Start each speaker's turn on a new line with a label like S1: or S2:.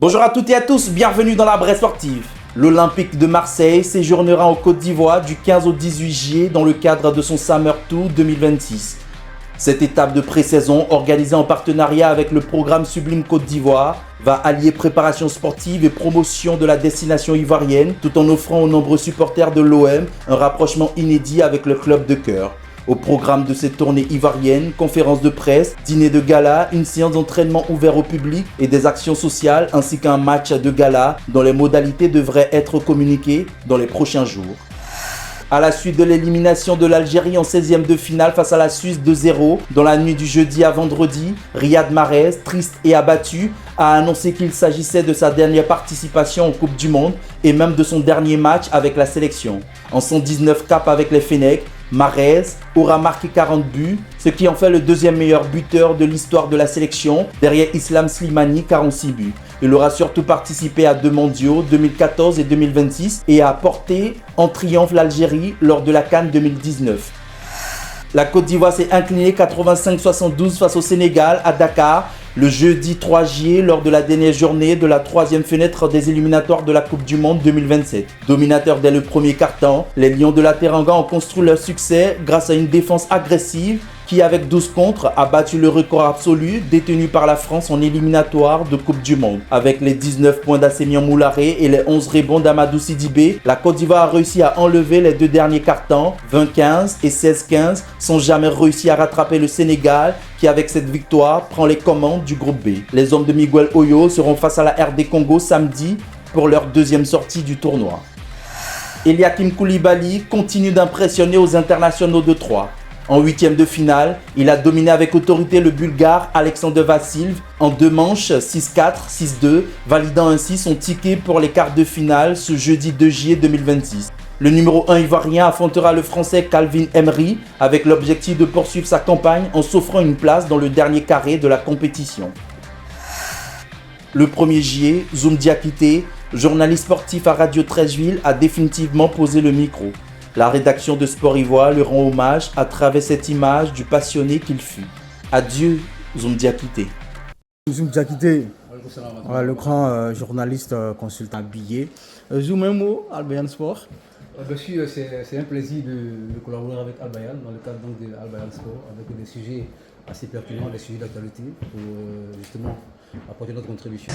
S1: Bonjour à toutes et à tous, bienvenue dans la Brève sportive. L'Olympique de Marseille séjournera en Côte d'Ivoire du 15 au 18 juillet dans le cadre de son Summer Tour 2026. Cette étape de pré-saison, organisée en partenariat avec le programme Sublime Côte d'Ivoire, va allier préparation sportive et promotion de la destination ivoirienne tout en offrant aux nombreux supporters de l'OM un rapprochement inédit avec le club de cœur. Au programme de cette tournée ivoirienne, conférences de presse, dîner de gala, une séance d'entraînement ouvert au public et des actions sociales ainsi qu'un match de gala dont les modalités devraient être communiquées dans les prochains jours. À la suite de l'élimination de l'Algérie en 16e de finale face à la Suisse 2-0, dans la nuit du jeudi à vendredi, Riyad Mahrez, triste et abattu, a annoncé qu'il s'agissait de sa dernière participation en Coupe du Monde et même de son dernier match avec la sélection. En 119 caps avec les Fennecs, Mahrez aura marqué 40 buts, ce qui en fait le deuxième meilleur buteur de l'histoire de la sélection, derrière Islam Slimani 46 buts. Il aura surtout participé à 2 mondiaux, 2014 et 2026, et a porté en triomphe l'Algérie lors de la CAN 2019. La Côte d'Ivoire s'est inclinée 85-72 face au Sénégal à Dakar le jeudi 3 juillet lors de la dernière journée de la 3e fenêtre des éliminatoires de la Coupe du Monde 2027. Dominateurs dès le premier quart-temps, les Lions de la Teranga ont construit leur succès grâce à une défense agressive qui, avec 12 contres, a battu le record absolu détenu par la France en éliminatoire de Coupe du Monde. Avec les 19 points d'Assemian Moularé et les 11 rebonds d'Amadou Sidibé, la Côte d'Ivoire a réussi à enlever les 2 derniers quart-temps, 20-15 et 16-15, sans jamais réussir à rattraper le Sénégal qui, avec cette victoire, prend les commandes du groupe B. Les hommes de Miguel Oyo seront face à la RD Congo samedi pour leur 2e sortie du tournoi. Eliakim Koulibaly continue d'impressionner aux internationaux de Troyes. En 8e de finale, il a dominé avec autorité le Bulgare Alexander Vassiliev en 2 manches 6-4, 6-2, validant ainsi son ticket pour les quarts de finale ce jeudi 2 juillet 2026. Le numéro 1 ivoirien affrontera le français Calvin Emery avec l'objectif de poursuivre sa campagne en s'offrant une place dans le dernier carré de la compétition. Le 1er juillet, Zoum Diakité, journaliste sportif à Radio Treichville, a définitivement posé le micro. La rédaction de Sport Ivoire lui rend hommage à travers cette image du passionné qu'il fut. Adieu, Zoum Diakité.
S2: Zoum Diakité, le grand journaliste consultant billet. Zoum, un mot, Albayan Sport.
S3: Bien sûr, c'est un plaisir de collaborer avec Albayan dans le cadre donc de Albayan Sport avec des sujets assez pertinents, des sujets d'actualité pour justement apporter notre contribution.